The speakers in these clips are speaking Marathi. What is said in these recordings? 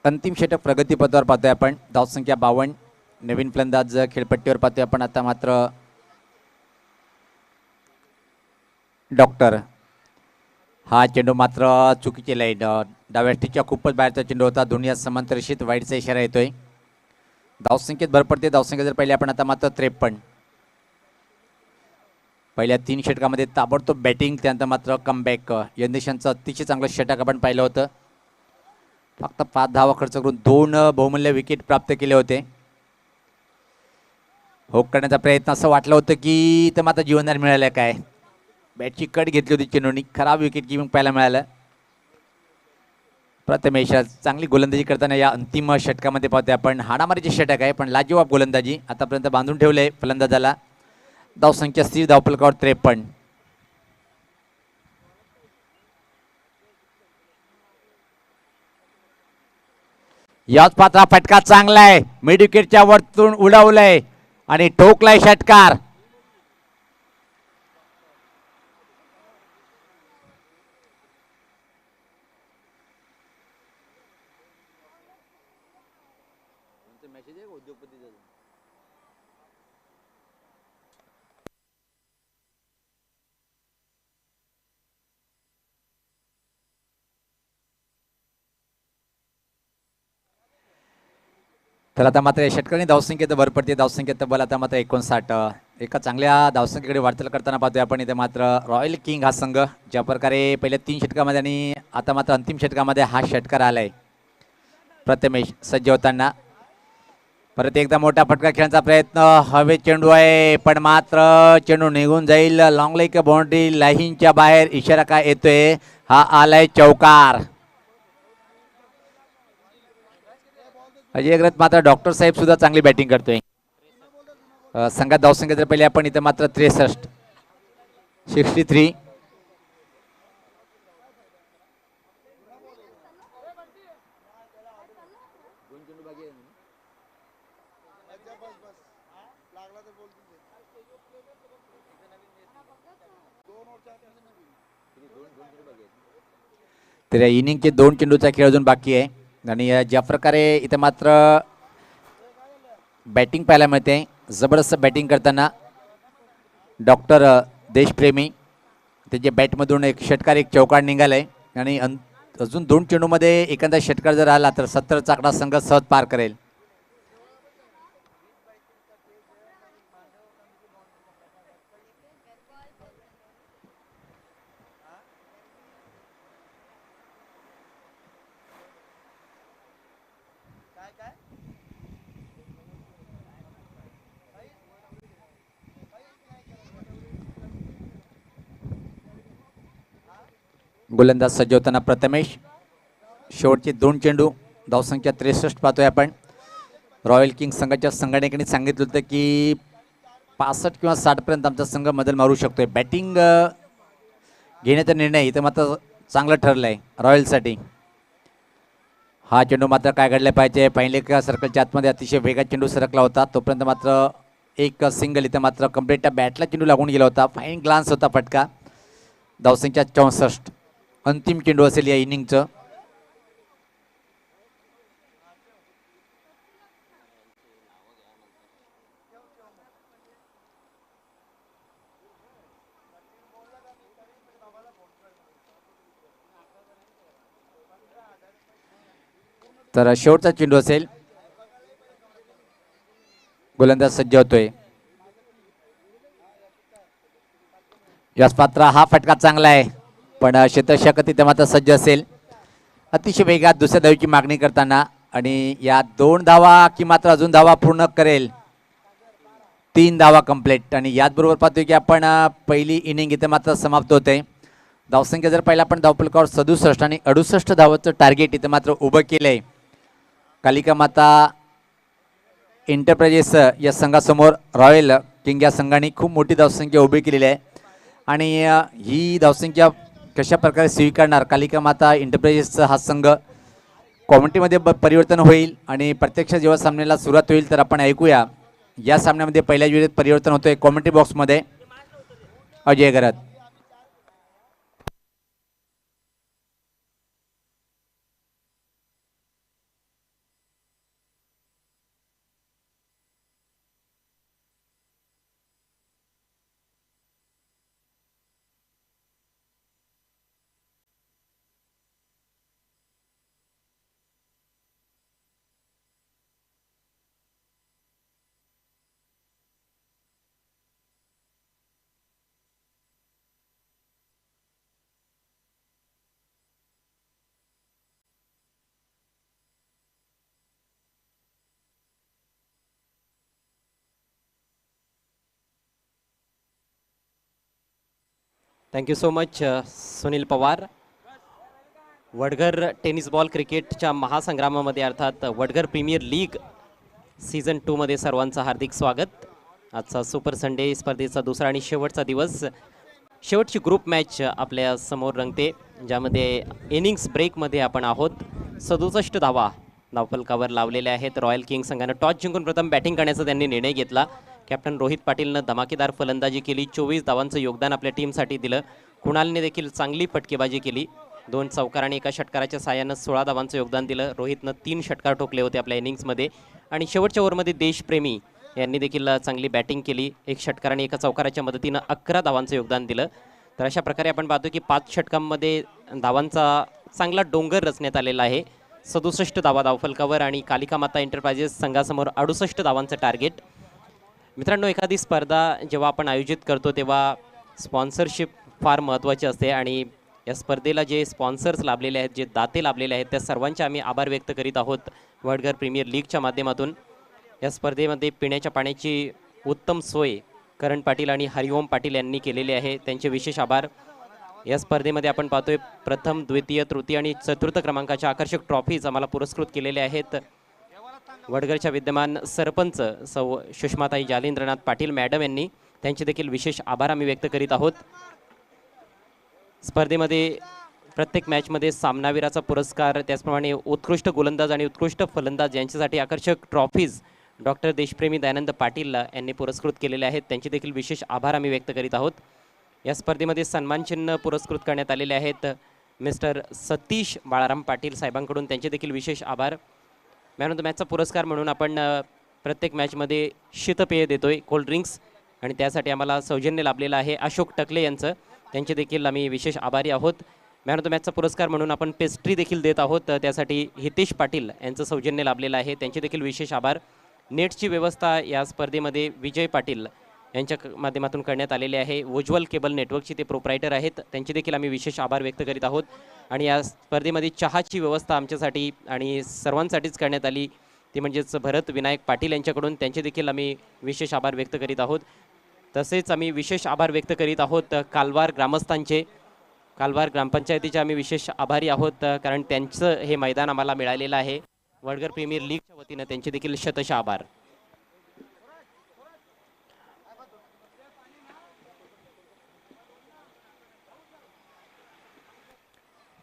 अंतिम षटक प्रगतीपथावर पाहतोय आपण. धावसंख्या 52. नवीन फलंदाज खेळपट्टीवर पाहतोय आपण. आता मात्र डॉक्टर हा चेंडू मात्र चुकीची लाईन. डाव्या स्टिकच्या खूपच बाहेरचा चेंडू होता. दोन्ही समांतरशीत वाईटचा इशारा येतोय. धावसंख्येत भर पडते. धावसंख्या जर पाहिली आपण आता मात्र 53. पहिल्या 3 षटकामध्ये ताबडतोब बॅटिंग, त्यानंतर मात्र कमबॅक. यंदेशांचं अतिशय चांगलं षटक आपण पाहिलं होतं. फक्त 5 धावा खर्च करून 2 बहुमूल्य विकेट प्राप्त केले होते. होक करण्याचा प्रयत्न, असं वाटलं होतं की इथं मात्र जीवनदान मिळालं काय. बॅटची कट घेतली होती चेंडूनी. खराब विकेट किपिंग पाहायला मिळालं. प्रथमेश चांगली गोलंदाजी करताना या अंतिम षटकामध्ये पाहतोय आपण. हाणामारीचे षटक आहे पण लाजवाब गोलंदाजी आतापर्यंत बांधून ठेवले फलंदाजाला. धावसंख्या स्थिर धावफलकावर 53. याच पात्रा फटका चांगला आहे. मिड विकेटच्या वरतून उडवलंय आणि ठोकलाय षटकार. तर आता मात्र या षटकाने धावसंख्येत भर पडते. धावसंख्येत तब्बल आता मात्र 59. एका चांगल्या धावसंख्येकडे वाटचाल करताना पाहतोय आपण. इथे मात्र रॉयल किंग हा संघ ज्या प्रकारे पहिल्या 3 षटकामध्ये आणि आता मात्र अंतिम षटकामध्ये हा षटकार आलाय. प्रथमेश सज्ज होताना परत एकदा मोठा फटका खेळण्याचा प्रयत्न. हवे चेंडू आहे पण मात्र चेंडू निघून जाईल. लॉंग लेग बाउंड्री लाईनच्या बाहेर. इशारा काय येतोय? हा आलाय चौकार. अजय अग्रत मात्र डॉक्टर साहेब सुद्धा चांगली बॅटिंग करतोय. संघात धावसंख्या जर पहिले आपण इथं मात्र 63. 63. तर या इनिंगचे 2 चेंडूचा खेळ अजून बाकी आहे. आणि ज्या प्रकारे इथं मात्र बॅटिंग पाहायला मिळते, जबरदस्त बॅटिंग करताना डॉक्टर देशप्रेमी त्याच्या बॅटमधून एक षटकार, एक चौकार निघालाय. आणि अजून 2 चेंडूमध्ये एखादा षटकार जर आला तर 70चा आकडा संघ सहज पार करेल. गोलंदाज सज्ज होताना प्रथमेश. शेवटचे 2 चेंडू. धावसंख्या 63 पाहतोय आपण. रॉयल किंग संघाच्या संघटनेने सांगितलं होतं की 65 किंवा 60 पर्यंत आमचा संघ मदल मारू शकतोय. बॅटिंग घेण्याचा निर्णय इथं मात्र चांगलं ठरलंय रॉयलसाठी. हा चेंडू मात्र काय घडलं पाहिजे. पहिले का सर्कलच्या आतमध्ये अतिशय वेगात चेंडू सरकला होता. तोपर्यंत मात्र एक सिंगल इथं मात्र कम्प्लीट बॅटला चेंडू लागून गेला होता. फाईन ग्लान्स होता फटका. धावसंख्या 64. अंतिम चेंडू असेल या इनिंगचं. तर शेवटचा चेंडू असेल. गोलंदाज सज्ज होतोय. यश पात्रा हा फटका चांगला आहे पण क्षेत्ररक्षक तिथे मात्र सज्ज असेल. अतिशय वेगात दुसऱ्या धावेची मागणी करताना आणि या 2 धावा की मात्र अजून धावा पूर्ण करेल. 3 धावा कंप्लीट. आणि याचबरोबर पाहतोय की आपण पहिली इनिंग इथे मात्र समाप्त होते. धावसंख्या जर पाहिला आपण धावफलकावर 67 आणि 68 धावाचं टार्गेट इथं मात्र उभं केलंय. कालिका माता एंटरप्राइजेस या संघासमोर रॉयल किंग या संघाने खूप मोठी धावसंख्या उभी केलेली आहे. आणि ही धावसंख्या कशा प्रकारे स्वीकारणार कालिका माता एंटरप्राइजेसचा हा संघ, कॉमेंट्रीमध्ये परिवर्तन होईल. आणि प्रत्यक्ष जेव्हा सामन्याला सुरुवात होईल तर आपण ऐकूया या सामन्यामध्ये पहिल्या वेळेत परिवर्तन होतंय कॉमेंट्री बॉक्समध्ये. Ajay Garat. Thank you so much Sunil Pawar. Vadghar tennis ball क्रिकेटच्या महासंग्रामामध्ये अर्थात वडघर प्रीमियर लीग सीझन 2 मध्ये सर्वांचं हार्दिक स्वागत. आजचा सुपर संडे स्पर्धेचा दुसरा आणि शेवटचा दिवस. शेवटची ग्रुप मॅच आपल्या समोर रंगते, ज्यामध्ये इनिंग्स ब्रेकमध्ये आपण आहोत. 67 धावा धावफलकावर लावलेल्या आहेत. रॉयल किंग संघानं टॉस जिंकून प्रथम बॅटिंग करण्याचा त्यांनी निर्णय घेतला. कॅप्टन रोहित पाटीलनं धमाकेदार फलंदाजी केली. 24 धावांचं योगदान आपल्या टीमसाठी दिलं. कुणालने देखील चांगली फटकेबाजी केली. 2 चौकार आणि एका षटकाराच्या साहाय्यानं 16 धावांचं योगदान दिलं. रोहितनं 3 षटकार ठोकले होते आपल्या इनिंग्समध्ये. आणि शेवटच्या ओव्हरमध्ये देशप्रेमी यांनी देखील चांगली बॅटिंग केली. 1 षटकार आणि एका चौकाराच्या मदतीनं 11 धावांचं योगदान दिलं. तर अशा प्रकारे आपण पाहतो की 5 षटकांमध्ये धावांचा चांगला डोंगर रचण्यात आलेला आहे. 67 धावा धावफलकावर आणि कालिका माता एंटरप्राइजेस संघासमोर 68 धावांचं टार्गेट. मित्रांनो, एखादी स्पर्धा जेव्हा आपण आयोजित करतो तेव्हा स्पॉन्सरशिप फार महत्त्वाची असते आणि या स्पर्धेला जे स्पॉन्सर्स लाभलेले आहेत, जे दाते लाभलेले आहेत, त्या सर्वांचे आम्ही आभार व्यक्त करीत आहोत वडघर प्रीमियर लीगच्या माध्यमातून. या स्पर्धेमध्ये पिण्याच्या पाण्याची उत्तम सोय करण पाटील आणि हरिओम पाटील यांनी केलेली आहे, त्यांचे विशेष आभार. या स्पर्धेमध्ये आपण पाहतोय प्रथम, द्वितीय, तृतीय आणि चतुर्थ क्रमांकाच्या आकर्षक ट्रॉफीज आम्हाला पुरस्कृत केलेल्या आहेत. वडघरच्या विद्यमान सरपंच सौ सुषमाताई जालिंद्रनाथ पाटील मॅडम यांनी, त्यांचे देखील विशेष आभार आम्ही व्यक्त करीत आहोत. स्पर्धेमध्ये प्रत्येक मॅचमध्ये सामनावीराचा पुरस्कार, त्याचप्रमाणे उत्कृष्ट गोलंदाज आणि उत्कृष्ट फलंदाज यांच्यासाठी आकर्षक ट्रॉफीज डॉक्टर देशप्रेमी दयानंद पाटील यांनी पुरस्कृत केलेले आहेत, त्यांचे देखील विशेष आभार आम्ही व्यक्त करीत आहोत. या स्पर्धेमध्ये सन्मानचिन्ह पुरस्कृत करण्यात आलेले आहेत मिस्टर सतीश बाळाराम पाटील साहेबांकडून, त्यांचे देखील विशेष आभार. मॅन ऑफ द मॅचचा पुरस्कार म्हणून आपण प्रत्येक मॅचमध्ये शीतपेय देतोय, कोल्ड ड्रिंक्स, आणि त्यासाठी आम्हाला सौजन्य लाभलेलं आहे अशोक टकले यांचं, त्यांचे देखील आम्ही विशेष आभारी आहोत. मॅन ऑफ द मॅचचा पुरस्कार म्हणून आपण पेस्ट्री देखील देत आहोत, त्यासाठी हितेश पाटील यांचं सौजन्य लाभलेलं आहे, त्यांचे देखील विशेष आभार. नेटची व्यवस्था या स्पर्धेमध्ये विजय पाटील यांच्या माध्यमातून करण्यात आलेले आहे. उज्ज्वल केबल नेटवर्कचे ते प्रोप्रायटर आहेत, त्यांचे देखील आम्ही विशेष आभार व्यक्त करीत आहोत. आणि या स्पर्धेमध्ये चहाची व्यवस्था आमच्यासाठी आणि सर्वांसाठीच करण्यात आली, ती म्हणजेच भरत विनायक पाटील यांच्याकडून, त्यांचे देखील आम्ही विशेष आभार व्यक्त करीत आहोत. तसेच आम्ही विशेष आभार व्यक्त करीत आहोत कालवार ग्रामस्थांचे, कालवार ग्रामपंचायतीचे आम्ही विशेष आभारी आहोत, कारण त्यांचं हे मैदान आम्हाला मिळालेलं आहे वडघर प्रीमियर लीगच्या वतीनं, त्यांचे देखील शतशः आभार.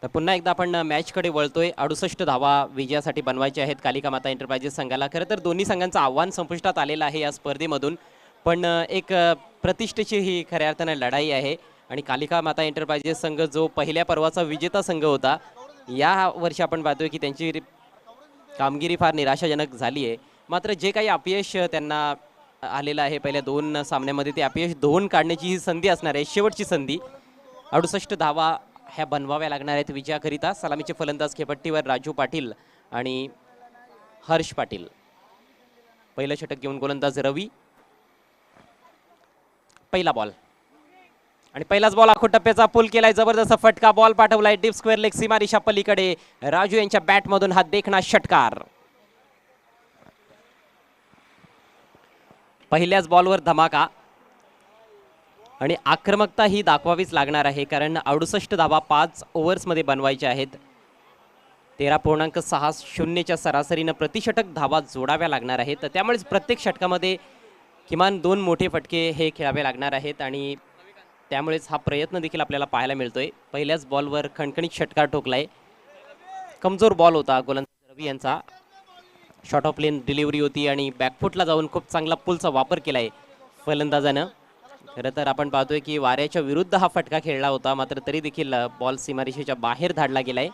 तर पुन्हा एकदा आपण मॅचकडे वळतोय. 68 धावा विजयासाठी बनवायचे आहेत कालिका माता एंटरप्राइजेस संघाला. खरं तर दोन्ही संघांचं आव्हान संपुष्टात आलेलं आहे या स्पर्धेमधून, पण एक प्रतिष्ठेची ही खऱ्या अर्थानं लढाई आहे. आणि कालिका माता एंटरप्राइजेस संघ जो पहिल्या पर्वाचा विजेता संघ होता, या वर्षी आपण पाहतोय की त्यांची कामगिरी फार निराशाजनक झाली आहे. मात्र जे काही अपयश त्यांना आलेलं आहे पहिल्या 2 सामन्यामध्ये, ते अपयश धुवून काढण्याची ही संधी असणार आहे, शेवटची संधी. 68 धावा ह्या बनवाव्या लागणार आहेत विजयाकरिता. सलामीचे फलंदाज खेपट्टीवर राजू पाटील आणि हर्ष पाटील. पहिलं षटक घेऊन गोलंदाज रवी. पहिला बॉल आणि पहिलाच बॉल आखूड टप्प्याचा पूल केलाय, जबरदस्त फटका, बॉल पाठवलाय डीप स्क्वेअर लेग सीमारेषा पलीकडे. राजू यांच्या बॅटमधून हा देखणा षटकार. पहिल्याच बॉलवर धमाका आणि आक्रमकता ही दाखवावीच लागणार आहे, कारण 68 धावा 5 ओव्हर्समध्ये बनवायच्या आहेत. 13.60च्या सरासरीनं प्रतिषटक धावा जोडाव्या लागणार आहेत. त्यामुळेच प्रत्येक षटकामध्ये किमान 2 मोठे फटके हे खेळावे लागणार आहेत आणि त्यामुळेच हा प्रयत्न देखील आपल्याला पाहायला मिळतोय. पहिल्याच बॉलवर खणखणीत षटकार ठोकलाय. कमजोर बॉल होता गोलंदाज रवी यांचा. शॉर्ट ऑफ लेन डिलिव्हरी होती आणि बॅकफुटला जाऊन खूप चांगला पुलचा वापर केलाय फलंदाजानं. खरं तर आपण पाहतोय की वाऱ्याच्या विरुद्ध हा फटका खेळला होता, मात्र तरी देखील बॉल सीमारेषेच्या बाहेर धाडला गेलाय.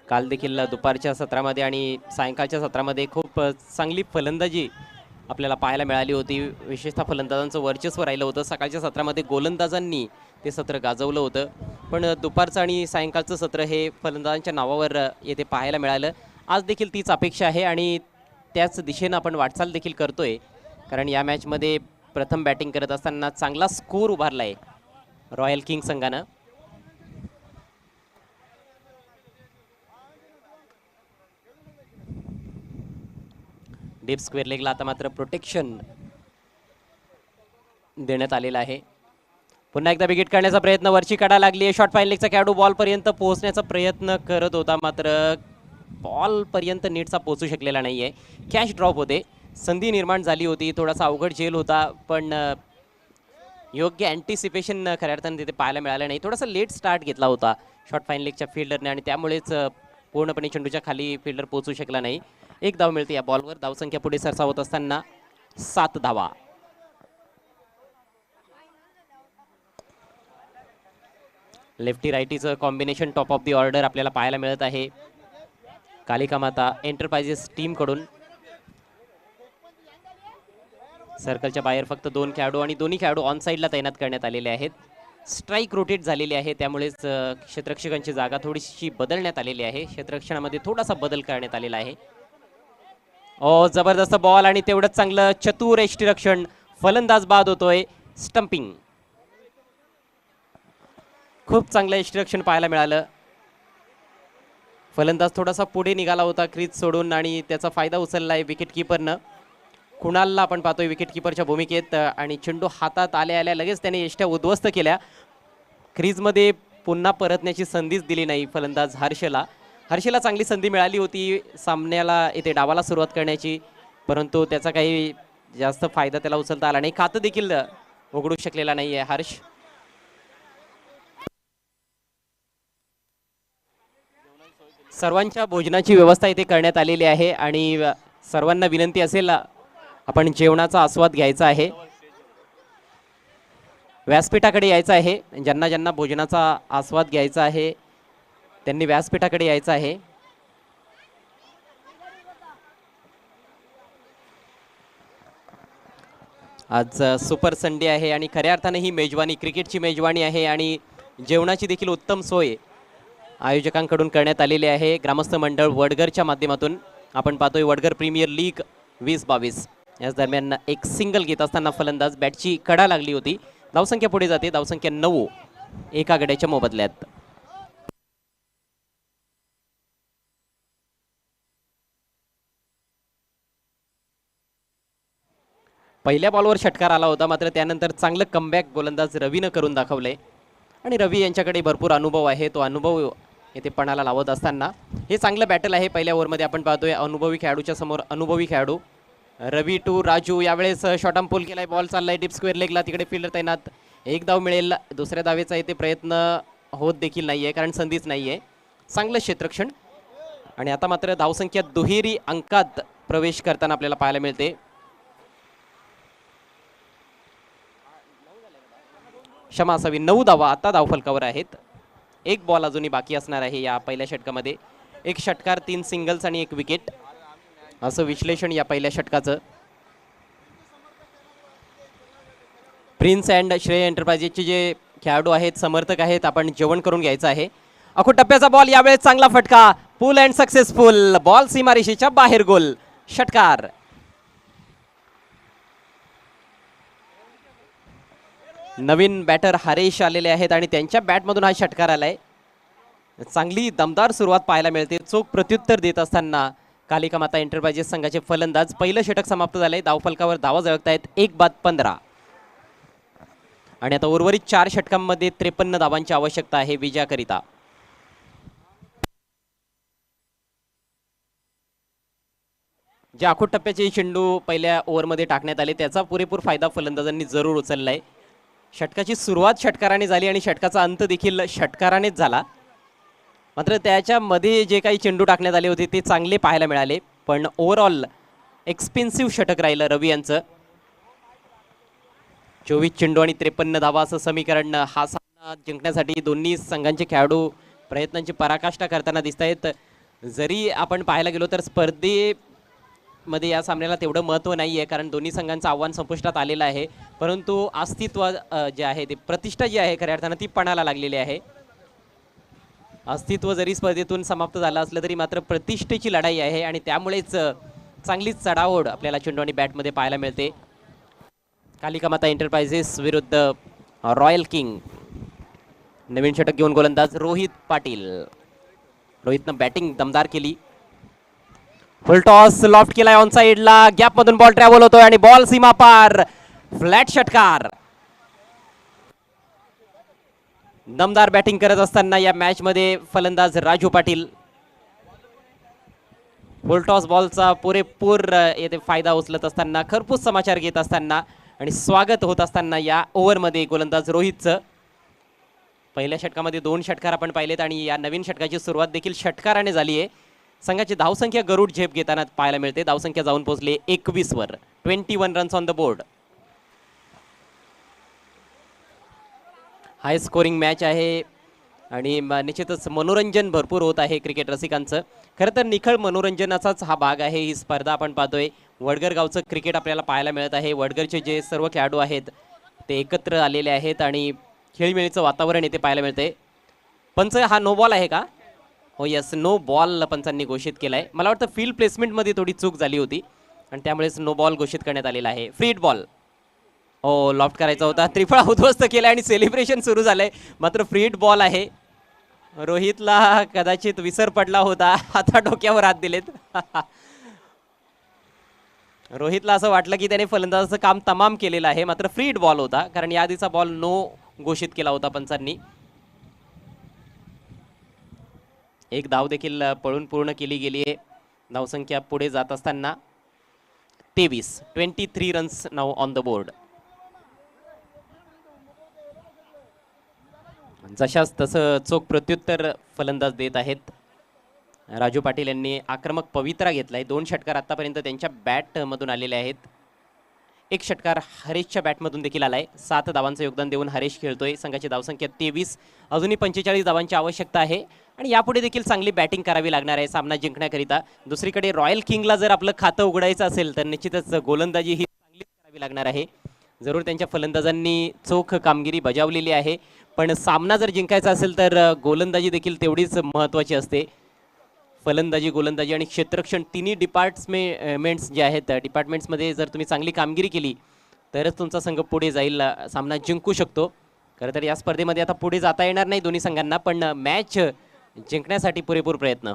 काल देखील दुपारच्या सत्रामध्ये आणि सायंकाळच्या सत्रामध्ये खूप चांगली फलंदाजी आपल्याला पाहायला मिळाली होती. विशेषतः फलंदाजांचं वर्चस्व राहिलं होतं. सकाळच्या सत्रामध्ये गोलंदाजांनी ते सत्र गाजवलं होतं, पण दुपारचं आणि सायंकाळचं सत्र हे फलंदाजांच्या नावावर येथे पाहायला मिळालं. आज देखील तीच अपेक्षा आहे आणि त्याच दिशेनं आपण वाटचाल देखील करतोय, कारण या मॅचमध्ये प्रथम बॅटिंग करत असताना चांगला स्कोर उभारला आहे रॉयल किंग संघानं. डीप स्क्वेअर लेगला आता मात्र प्रोटेक्शन. देण्यात आलेला आहे. पुन्हा एकदा विकेट काढण्याचा प्रयत्न, वरची कडा लागली आहे. शॉर्ट फाईन लेगचा खेळाडू बॉल पर्यंत पोहोचण्याचा प्रयत्न करत होता, मात्र बॉल पर्यंत नीटचा पोहोचू शकलेला नाहीये. कॅच ड्रॉप होते, संधी निर्माण झाली होती, थोडासा अवघड झेल होता, पण योग्य अँटिसिपेशन खऱ्या अर्थाने तिथे पाहायला मिळालं नाही. थोडासा लेट स्टार्ट घेतला होता शॉर्ट फाईन लेगच्या फिल्डरने आणि त्यामुळेच पूर्णपणे चेंडूच्या खाली फिल्डर पोहोचू शकला नाही. एक धाव मिळते या बॉलवर. धावसंख्या पुढे सरसावत असताना 7 धावा. लेफ्टी रायटीचं combination top of the order आपल्याला पाहायला मिळत आहे कालिका माता एंटरप्राइजेस टीमकडून. सर्कलच्या बाहेर फक्त 2 खेळाडू आणि दोन्ही खेळाडू ऑन साईडला तैनात करण्यात आलेले आहेत. स्ट्राईक रोटेट झालेली आहे, त्यामुळेच क्षेत्ररक्षकांची जागा थोडीशी बदलण्यात आलेली आहे. क्षेत्ररक्षणामध्ये थोडासा बदल करण्यात आलेला आहे. जबरदस्त बॉल आणि तेवढंच चांगलं चतुर यष्टीरक्षण. फलंदाज बाद होतोय. स्टंपिंग. खूप चांगलं यष्टीरक्षण पाहायला मिळालं. फलंदाज थोडासा पुढे निघाला होता क्रीज सोडून आणि त्याचा फायदा उचललाय विकेट किपरनं. कुणालला आपण पाहतोय विकेट किपरच्या भूमिकेत आणि चेंडू हातात आल्या आल्या लगेच त्याने यष्ट्या उद्ध्वस्त केल्या. क्रीजमध्ये पुन्हा परतण्याची संधीच दिली नाही फलंदाज हर्षला चांगली संधी मिळाली होती सामन्याला इथे डावाला सुरुवात करण्याची, परंतु त्याचा काही जास्त फायदा त्याला उचलता आला नाही. खातं देखील उघडू शकलेला नाही आहे हर्ष. सर्वांच्या भोजनाची व्यवस्था इथे करण्यात आलेली आहे आणि सर्वांना विनंती असेल आपण जेवणाचा आस्वाद घ्यायचा आहे. व्यासपीठाकडे यायचं आहे. ज्यांना ज्यांना भोजनाचा आस्वाद घ्यायचा आहे त्यांनी व्यासपीठाकडे यायचं आहे. आज सुपर संडे आहे आणि खऱ्या अर्थाने ही मेजवानी क्रिकेटची मेजवानी आहे आणि जेवणाची देखील उत्तम सोय आयोजकांकडून करण्यात आलेली आहे. ग्रामस्थ मंडळ वडगरच्या माध्यमातून आपण पाहतोय वडगर प्रीमियर लीग 2022 याच दरम्यान एक सिंगल घेत असताना फलंदाज बॅटची कडा लागली होती. धावसंख्या पुढे जाते. धावसंख्या 9 एका गड्याच्या मोबदल्यात. पहिल्या बॉलवर षटकार आला होता, मात्र त्यानंतर चांगलं कमबॅक गोलंदाज रवीनं करून दाखवलंय आणि रवी यांच्याकडे भरपूर अनुभव आहे. तो अनुभव येथे पणाला लावत असताना हे चांगलं बॅटल आहे. पहिल्या ओव्हरमध्ये आपण पाहतोय अनुभवी खेळाडूच्या समोर अनुभवी खेळाडू. रवी टू राजू यावेळेस शॉर्ट आर्म पुल केलाय. बॉल चाललाय डीप स्क्वेअर लेगला. तिकडे फिल्डर तैनात. एक धाव मिळेल. दुसऱ्या धावेचा इथे प्रयत्न होत देखील नाहीये कारण संधीच नाहीये. चांगलं क्षेत्ररक्षण आणि आता मात्र धावसंख्या दुहेरी अंकात प्रवेश करताना आपल्याला पाहायला मिळते. क्षमा असावी. 9 धावा आता धावफलकावर आहेत. एक बॉल अजूनही बाकी असणार आहे या पहिल्या षटकामध्ये. एक षटकार 3 सिंगल्स आणि 1 विकेट असं विश्लेषण या पहिल्या षटकाचं. प्रिन्स अँड श्रेय एंटरप्राइजेसचे जे खेळाडू आहेत समर्थक आहेत आपण जेवण करून घ्यायचं आहे. अखो टप्प्याचा बॉल यावेळेस चांगला फटका. पुल अँड सक्सेसफुल. बॉल सीमारेषेच्या बाहेर गोल. षटकार. नवीन बॅटर हरेश आलेले आहेत आणि त्यांच्या बॅटमधून हा षटकार आलाय. चांगली दमदार सुरुवात पाहायला मिळते. चोख प्रत्युत्तर देत असताना कालिका माता एंटरप्राइजेस संघाचे फलंदाज. पहिलं षटक समाप्त झालंय. धावफलकावर धावा जळकतायत 1 बाद 15 आणि आता उर्वरित 4 षटकांमध्ये 53 धावांची आवश्यकता आहे विजयाकरिता. जे आखूड टप्प्याचे चेंडू पहिल्या ओव्हरमध्ये टाकण्यात आले त्याचा पुरेपूर फायदा फलंदाजांनी जरूर उचललाय. षटकाची सुरुवात षटकाराने झाली आणि षटकाचा अंत देखील षटकारानेच झाला. मात्र त्याच्यामध्ये जे काही चेंडू टाकण्यात आले होते ते चांगले पाहायला मिळाले, पण ओव्हरऑल एक्सपेन्सिव्ह षटक राहिलं रवी यांचं. 24 चेंडू आणि 53 धावा असं समीकरण. हा सामना जिंकण्यासाठी दोन्ही संघांचे खेळाडू प्रयत्नांची पराकाष्ठा करताना दिसत आहेत. जरी आपण पाहायला गेलो तर स्पर्धेमध्ये या सामन्याला तेवढं महत्त्व नाही आहे कारण दोन्ही संघांचं आव्हान संपुष्टात आलेलं आहे, परंतु अस्तित्व जे आहे ते प्रतिष्ठा जी आहे खऱ्या अर्थानं ती पणाला लागलेली आहे. अस्तित्व जरी स्पर्धेतून समाप्त झालं असलं तरी मात्र प्रतिष्ठेची लढाई आहे आणि त्यामुळेच चांगलीच चढाओढ आपल्याला चेंडू आणि बॅटमध्ये पाहायला मिळते. कालिका माता एंटरप्राइजेस विरुद्ध रॉयल किंग. नवीन षटक घेऊन गोलंदाज रोहित पाटील. रोहितनं बॅटिंग दमदार केली. फुल टॉस लॉफ्ट केलाय ऑन साइडला. गॅप मधून बॉल ट्रॅव्हल होतोय आणि बॉल सीमा पार. फ्लॅट षटकार. दमदार बॅटिंग करत असताना या मॅच मध्ये फलंदाज राजू पाटील फुलटॉस बॉलचा पुरेपूर येथे फायदा उचलत असताना खरपूस समाचार घेत असताना आणि स्वागत होत असताना या ओव्हरमध्ये गोलंदाज रोहितचं पहिल्या षटकामध्ये 2 षटकार आपण पाहिलेत आणि या नवीन षटकाची सुरुवात देखील षटकाराने झाली आहे. संघाची धावसंख्या गरुड झेप घेताना पाहायला मिळते. धावसंख्या जाऊन पोहोचली 21 वर. 21 runs on the board. High scoring match आहे आणि निश्चितच मनोरंजन भरपूर होत आहे क्रिकेट रसिकांचं. खरं तर निखळ मनोरंजनाचाच हा भाग आहे. ही स्पर्धा आपण पाहतोय. वडगर गावचं क्रिकेट आपल्याला पाहायला मिळत आहे. वडगरचे जे सर्व खेळाडू आहेत ते एकत्र आलेले आहेत आणि खेळीमेळीचं वातावरण येथे पाहायला मिळते. पंच हा नो बॉल आहे का? हो यस, नो बॉल पंचांनी घोषित केला आहे. मला वाटतं फील्ड प्लेसमेंटमध्ये थोडी चूक झाली होती आणि त्यामुळेच नो बॉल घोषित करण्यात आलेला आहे. Free hit ball. हो, लॉफ्ट करायचा होता. त्रिफळा उद्ध्वस्त केला आणि सेलिब्रेशन सुरू झालंय. मात्र फ्री हिट बॉल आहे. रोहितला कदाचित विसर पडला होता. आता डोक्यावर हात दिलेत. रोहितला असं वाटलं की त्याने फलंदाजाचं काम तमाम केलेलं आहे. मात्र फ्री हिट बॉल होता कारण या आधीचा बॉल नो घोषित केला होता पंचांनी. एक धाव देखील पळून पूर्ण केली गेली आहे. धावसंख्या पुढे जात असताना 23 रन्स नाव ऑन द बोर्ड. जशाच तसं चोख प्रत्युत्तर फलंदाज देत आहेत. राजू पाटील यांनी आक्रमक पवित्रा घेतलाय. 2 षटकार आतापर्यंत त्यांच्या बॅटमधून आलेले आहेत. 1 षटकार हरेशच्या बॅटमधून देखील आलाय. 7 धावांचं योगदान देऊन हरेश खेळतोय. संघाची धावसंख्या 23. अजूनही 45 धावांची आवश्यकता आहे आणि यापुढे देखील चांगली बॅटिंग करावी लागणार आहे सामना जिंकण्याकरिता. दुसरीकडे रॉयल किंगला जर आपलं खातं उघडायचं असेल तर निश्चितच गोलंदाजी ही चांगलीच करावी लागणार आहे. जरूर त्यांच्या फलंदाजांनी चोख कामगिरी बजावलेली आहे पण सामना जर जिंकायचा असेल तर गोलंदाजी देखील तेवढीच महत्त्वाची असते. फलंदाजी, गोलंदाजी आणि क्षेत्ररक्षण तिन्ही डिपार्टमेंट्स जे आहेत डिपार्टमेंट्समध्ये जर तुम्ही चांगली कामगिरी केली तरच तुमचा संघ पुढे जाईल, सामना जिंकू शकतो. खरं तर या स्पर्धेमध्ये आता पुढे जाता येणार नाही दोन्ही संघांना पण मॅच जिंकण्यासाठी पुरेपूर प्रयत्न.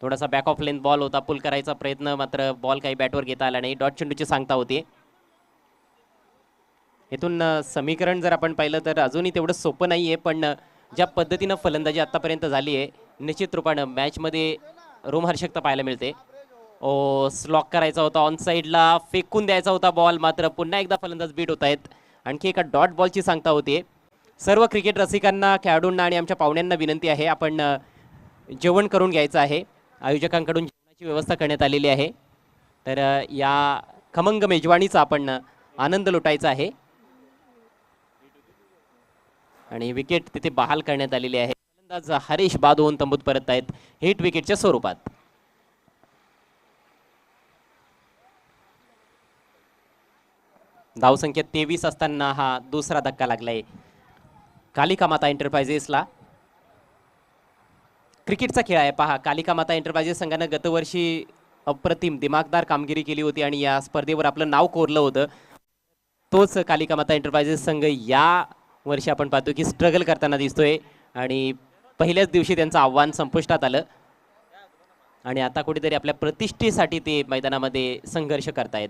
थोडासा बॅक ऑफ लेंथ बॉल होता, पुल करायचा प्रयत्न मात्र बॉल काही बॅटवर घेता आला नाही. डॉट चेंडूची सांगता होती. इथून समीकरण जर आपण पाहिलं तर अजूनही तेवढं सोपं नाही आहे पण ज्या पद्धतीनं फलंदाजी आत्तापर्यंत झाली आहे निश्चित रूपानं मॅचमध्ये रोमहर्षकता पाहायला मिळते. स्लॉक करायचा होता, ऑन साईडला फेकून द्यायचा होता बॉल मात्र पुन्हा एकदा फलंदाज बीट होत आहेत. आणखी एका डॉट बॉलची सांगता होते. सर्व क्रिकेट रसिकांना, खेळाडूंना आणि आमच्या पाहुण्यांना विनंती आहे आपण जेवण करून घ्यायचं आहे. आयोजकांकडून जेवणाची व्यवस्था करण्यात आलेली आहे तर या खमंग मेजवानीचा आपण आनंद लुटायचा आहे. आणि विकेट तिथे बहाल करण्यात आलेली आहे. फलंदाज हरीश बाद होऊन तंबूत परत आहेत हिट विकेटच्या स्वरूपात. धावसंख्या 23 असताना हा दुसरा धक्का लागलाय कालिका माता एंटरप्राइजेसला. क्रिकेटचा खेळ आहे पहा. कालिका माता एंटरप्राइजेस संघानं गतवर्षी अप्रतिम दिमागदार कामगिरी केली होती आणि या स्पर्धेवर आपलं नाव कोरलं होतं. तोच कालिका माता एंटरप्राइजेस संघ या वर्षी आपण पाहतो की स्ट्रगल करताना दिसतोय आणि पहिल्याच दिवशी त्यांचं आव्हान संपुष्टात आलं आणि आता कुठेतरी आपल्या प्रतिष्ठेसाठी ते मैदानामध्ये संघर्ष करतायत.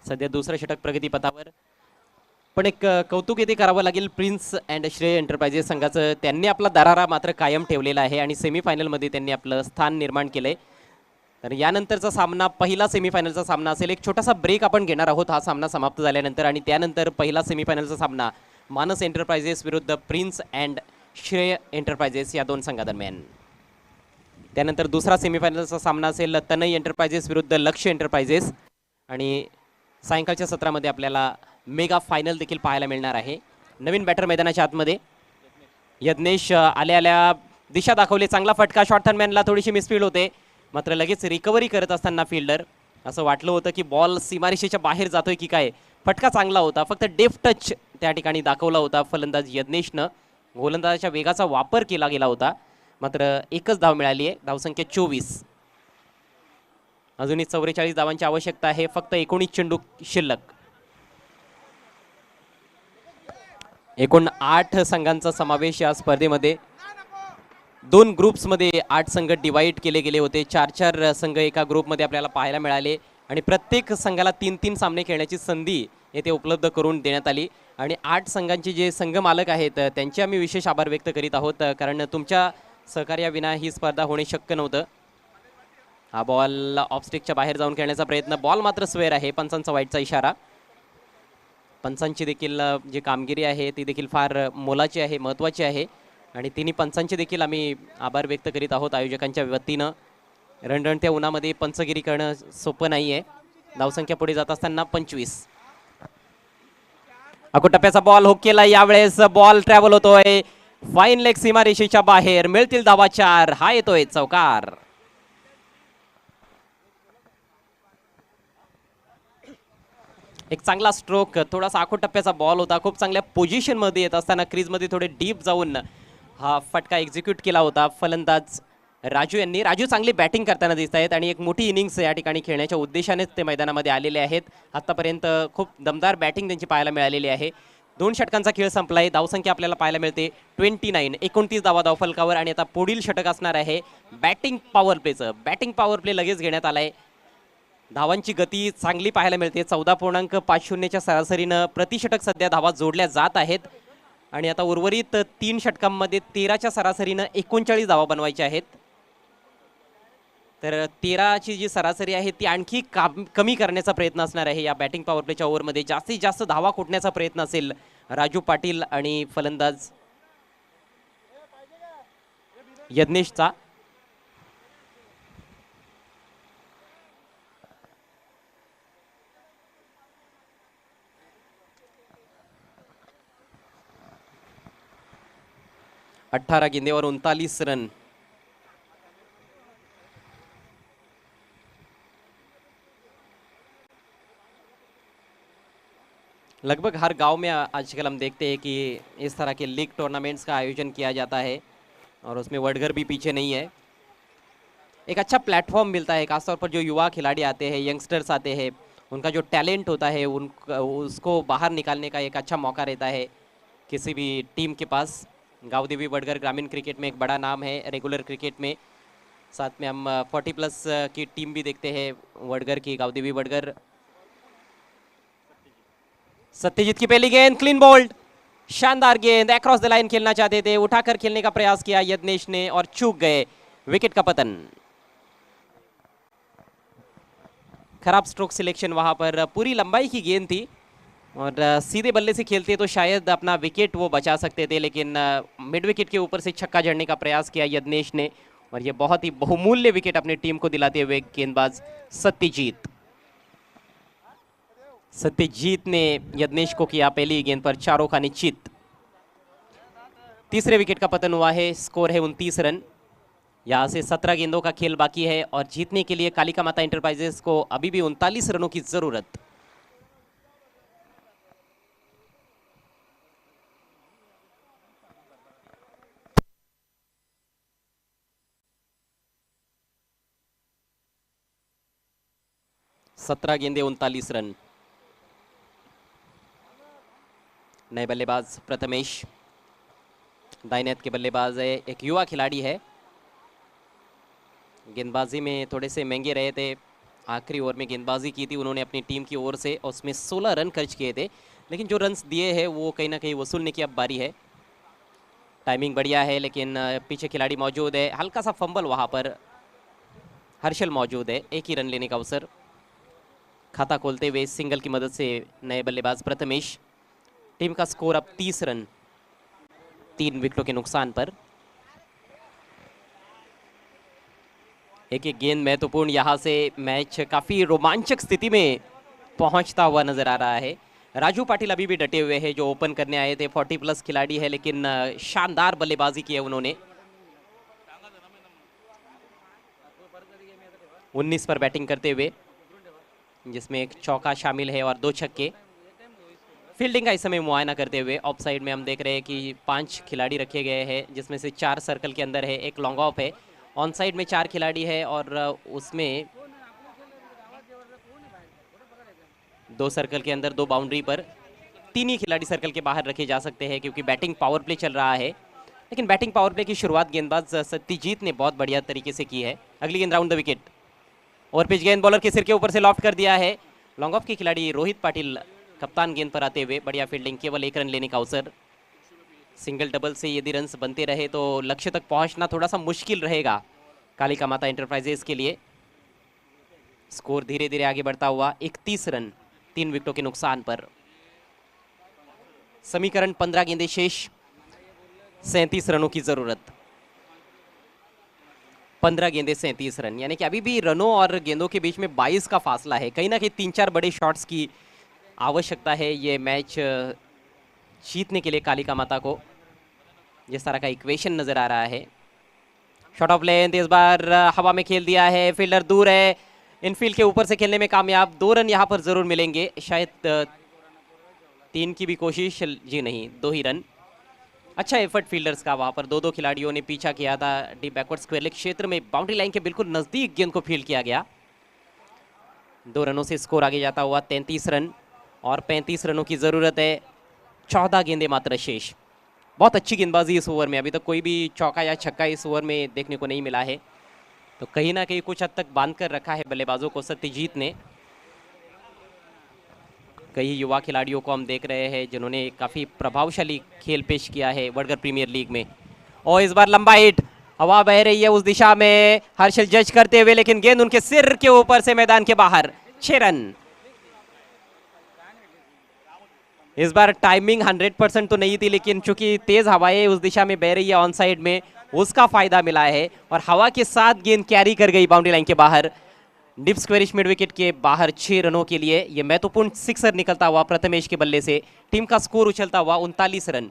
सध्या दुसरं षटक प्रगतीपथावर पण एक कौतुक येथे करावं लागेल प्रिन्स अँड श्रेय एंटरप्राइजेस संघाचं. त्यांनी आपला दरारा मात्र कायम ठेवलेला आहे आणि सेमीफायनलमध्ये त्यांनी आपलं स्थान निर्माण केलंय. तर यानंतरचा सामना पहिला सेमीफायनलचा सामना असेल. एक छोटासा ब्रेक आपण घेणार आहोत हा सामना समाप्त झाल्यानंतर आणि त्यानंतर पहिला सेमीफायनलचा सामना मानस एंटरप्राइजेस विरुद्ध प्रिन्स अँड श्रेय एंटरप्राइजेस या 2 संघादरम्यान. त्यानंतर दुसरा सेमीफायनलचा सामना असेल तनय एंटरप्राइजेस विरुद्ध लक्ष्य एंटरप्राइजेस आणि सायंकाळच्या सत्रामध्ये आपल्याला मेगा फायनल देखील पाहायला मिळणार आहे. नवीन बॅटर मैदानाच्या आतमध्ये यज्ञेश आल्या दिशा दाखवली. चांगला फटका. शॉर्ट थर्डमॅनला थोडीशी मिसफील्ड होते मात्र लगेच रिकव्हरी करत असताना फिल्डर असं वाटलं होतं की बॉल सीमारेषेच्या बाहेर जातोय की काय. फटका चांगला होता, फक्त डेफ टच त्या ठिकाणी दाखवला होता फलंदाज यज्ञेशनं. गोलंदाजाच्या वेगाचा वापर केला गेला होता मात्र एकच धाव मिळाली आहे. धावसंख्या 24. अजूनही 44 धावांची आवश्यकता आहे. फक्त 19 चेंडू शिल्लक. एकूण 8 संघांचा समावेश या स्पर्धेमध्ये. 2 ग्रुप्समध्ये 8 संघ डिवाइड केले गेले होते. 4-4 संघ एका ग्रुपमध्ये आपल्याला पाहायला मिळाले आणि प्रत्येक संघाला 3-3 सामने खेळण्याची संधी येथे उपलब्ध करून देण्यात आली आणि 8 संघांचे जे संघ मालक आहेत त्यांचे आम्ही विशेष आभार व्यक्त करीत आहोत, कारण तुमच्या सहकार्याविना ही स्पर्धा होणे शक्य नव्हतं. हा बॉल ऑफस्टिकच्या बाहेर जाऊन खेळण्याचा प्रयत्न, बॉल मात्र स्वेअर आहे. पंचांचा वाईटचा इशारा. पंचांची देखील जी कामगिरी आहे ती देखील फार मोलाची आहे, महत्त्वाची आहे आणि तिन्ही पंचांचे देखील आम्ही आभार व्यक्त करीत आहोत आयोजकांच्या वतीनं. रणरणत्या उन्हामध्ये पंचगिरी करणं सोपं नाही आहे. धावसंख्या पुढे जात असताना 25. अकुटप्प्याचा बॉल हुक केला, यावेळेस बॉल ट्रॅव्हल होतोय फाईन लेग सीमारेषेच्या बाहेर. मिळतील धावा 4. हा येतोय चौकार. एक चांगला स्ट्रोक, थोडासा आखूट टप्प्याचा बॉल होता. खूप चांगल्या पोझिशन मध्ये येत असताना क्रीजमध्ये थोडे डीप जाऊन हा फटका एक्झिक्यूट केला होता फलंदाज राजू यांनी. राजू चांगली बॅटिंग करताना दिसत आहेत आणि एक मोठी इनिंग्स या ठिकाणी खेळण्याच्या उद्देशानेच ते मैदानामध्ये आलेले आहेत. आतापर्यंत खूप दमदार बॅटिंग त्यांची पाहायला मिळालेली आहे. 2 षटकांचा खेळ संपलाय. धावसंख्या आपल्याला पाहायला मिळते 29, 29 धावा धावफलकावर. आणि आता पुढील षटक असणार आहे बॅटिंग पॉवर प्लेचं. बॅटिंग पॉवर प्ले लगेच घेण्यात आलाय. धावांची गती चांगली पाहायला मिळते. 14.50च्या सरासरीनं प्रतिषटक सध्या धावा जोडल्या जात आहेत आणि आता उर्वरित 3 षटकांमध्ये 13च्या सरासरीनं 39 धावा बनवायच्या आहेत. तर 13ची जी सरासरी आहे ती आणखी कमी करण्याचा प्रयत्न असणार आहे या बॅटिंग पॉवर प्लेच्या ओव्हरमध्ये. जास्तीत जास्त धावा कुटण्याचा प्रयत्न असेल राजू पाटील आणि फलंदाज यज्ञेशचा. अठ्ठारा गेंदेवर 39 रन. लगभग हर गांव में आजकल हम देखते हैं कि इस तरह के लीग टूर्नामेंट्स का आयोजन किया जाता है और उसमें वडघर भी पीछे नहीं है. एक अच्छा प्लेटफॉर्म मिलता है, खासतौर पर जो युवा खिलाड़ी आते हैं, यंगस्टर्स आते हैं, उनका जो टैलेंट होता है उसको बाहर निकालने का एक अच्छा मौका रहता है किसी भी टीम के पास. गांव-देवी वडघर ग्रामीण क्रिकेट में एक बड़ा नाम है रेगुलर क्रिकेट में. साथ में हम 40+ की टीम भी देखते हैं वडघर की, गांव-देवी वडघर. सत्यजीत की पहली गेंद, क्लीन बोल्ड, शानदार गेंद, अक्रॉस द लाइन खेलना चाहते थे, उठाकर खेलने का प्रयास किया यज्ञेश ने और चूक गए. विकेट का पतन. खराब स्ट्रोक सिलेक्शन वहां पर. पूरी लंबाई की गेंद थी और सीधे बल्ले से खेलते तो शायद अपना विकेट वो बचा सकते थे, लेकिन मिड विकेट के ऊपर से छक्का जड़ने का प्रयास किया यज्ञेश ने और ये बहुत ही बहुमूल्य विकेट अपनी टीम को दिलाते हुए गेंदबाज सत्यजीत. सत्यजीत ने यज्ञेश को किया पहली गेंद पर चारों खाने चित. तीसरे विकेट का पतन हुआ है. स्कोर है 29 रन. यहाँ से 17 गेंदों का खेल बाकी है और जीतने के लिए कालिका माता इंटरप्राइजेस को अभी भी 39 रनों की जरूरत. सत्रह गेंदे 39 रन. नए बल्लेबाज प्रथमेश, दाहिने हाथ के बल्लेबाज है, एक युवा खिलाड़ी है. गेंदबाजी में थोड़े से महंगे रहे थे. आखिरी ओवर में गेंदबाजी की थी उन्होंने अपनी टीम की ओर से और उसमें 16 रन खर्च किए थे, लेकिन जो रन्स दिए हैं वो कहीं ना कहीं वसूलने की अब बारी है. टाइमिंग बढ़िया है, लेकिन पीछे खिलाड़ी मौजूद है. हल्का सा फंबल वहाँ पर. हर्षल मौजूद है. एक ही रन लेने का अवसर. खाता खोलते हुए सिंगल की मदद से नए बल्लेबाज प्रथमेश. टीम का स्कोर अब 30 रन 3 विकेटों के नुकसान पर. एक एक गेंद महत्वपूर्ण. यहाँ से मैच काफ़ी रोमांचक स्थिति में पहुंचता हुआ नजर आ रहा है. राजू पाटिल अभी भी डटे हुए हैं, जो ओपन करने आए थे. 40+ खिलाड़ी है, लेकिन शानदार बल्लेबाजी की है उन्होंने. 19 पर बैटिंग करते हुए, जिसमें एक चौका शामिल है और 2 छक्के. फील्डिंग का इस समय मुआयना करते हुए ऑफ साइड में हम देख रहे हैं कि 5 खिलाड़ी रखे गए हैं, जिसमें से 4 सर्कल के अंदर है, एक लॉन्ग ऑफ है. ऑन साइड में 4 खिलाड़ी है और उसमें 2 सर्कल के अंदर, 2 बाउंड्री पर. 3 ही खिलाड़ी सर्कल के बाहर रखे जा सकते हैं क्योंकि बैटिंग पावर प्ले चल रहा है. लेकिन बैटिंग पावर प्ले की शुरुआत गेंदबाज सत्यजीत ने बहुत बढ़िया तरीके से की है. अगली गेंद round the wicket. Over pitch गेंद बॉलर के सिर के ऊपर से लॉफ्ट कर दिया है. लॉन्ग ऑफ के खिलाड़ी रोहित पाटिल कप्तान गेंद पर आते हुए बढ़िया फील्डिंग, केवल 1 रन लेने का अवसर। सिंगल डबल से यदि रन्स बनते रहे तो लक्ष्य तक पहुंचना थोड़ा सा मुश्किल रहेगा कालिका माता इंटरप्राइजेस के लिए। स्कोर धीरे धीरे आगे बढ़ता हुआ 31 रन 3 विकेटों के नुकसान पर। समीकरण 15 गेंदें शेष, 37 रनों की जरूरत। 15 गेंदें 37 रन, यानी कि अभी भी रनों और गेंदों के बीच में 22 का फासला है। कहीं ना कहीं 3-4 बड़े शॉट्स की आवश्यकता है ये मैच जीतने के लिए कालिका माता को, जिस तरह का इक्वेशन नजर आ रहा है। शॉट ऑफ लेंथ इस बार हवा में खेल दिया है, फील्डर दूर है, इनफील्ड के ऊपर से खेलने में कामयाब। 2 रन यहाँ पर जरूर मिलेंगे, शायद 3 की भी कोशिश, जी नहीं, 2 ही रन। अच्छा एफर्ट फील्डर्स का, वहाँ पर 2-2 खिलाड़ियों ने पीछा किया था। डीप बैकवर्ड स्क्वायर लेग क्षेत्र में बाउंड्री लाइन के बिल्कुल नजदीक गेंद को फील्ड किया गया। 2 रनों से स्कोर आगे जाता हुआ 33 रन, और 35 रनों की जरूरत है। 14 गेंदें मात्र शेष। बहुत अच्छी गेंदबाजी इस ओवर में, अभी तक कोई भी चौका या छक्का इस ओवर में देखने को नहीं मिला है, तो कहीं ना कहीं कुछ हद तक बांध कर रखा है बल्लेबाजों को सत्यजीत ने। कई युवा खिलाड़ियों को हम देख रहे हैं जिन्होंने काफ़ी प्रभावशाली खेल पेश किया है वडगर प्रीमियर लीग में। और इस बार लंबा हिट, हवा बह रही है उस दिशा में, हर्षल जज करते हुए, लेकिन गेंद उनके सिर के ऊपर से मैदान के बाहर। 6 रन। इस बार टाइमिंग 100% तो नहीं थी, लेकिन चूंकि तेज हवाएं उस दिशा में बह रही है ऑन साइड में, उसका फायदा मिला है और हवा के साथ गेंद कैरी कर गई बाउंड्री लाइन के बाहर। डिप स्क्वेरिश मिड विकेट के बाहर 6 रनों के लिए यह महत्वपूर्ण सिक्सर निकलता हुआ प्रथमेश के बल्ले से। टीम का स्कोर उछलता हुआ 39 रन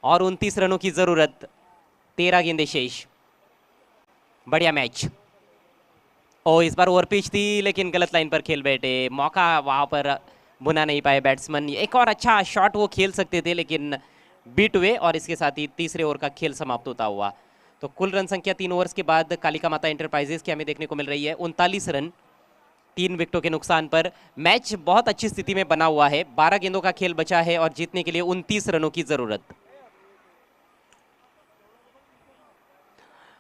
और 29 रनों की जरूरत। 13 गेंदें शेष। बढ़िया मैच। और इस बार ओवर पिच थी, लेकिन गलत लाइन पर खेल बैठे, मौका वहां पर बुना नहीं पाए बैट्समैन। एक और अच्छा शॉट वो खेल सकते थे, लेकिन बीट हुए, और इसके साथ ही तीसरे ओवर का खेल समाप्त होता हुआ। तो कुल रन संख्या 3 ओवर्स के बाद कालिका माता इंटरप्राइजेस की हमें देखने को मिल रही है 39 रन 3 विकेटों के नुकसान पर। मैच बहुत अच्छी स्थिति में बना हुआ है, 12 गेंदों का खेल बचा है और जीतने के लिए 29 रनों की जरूरत।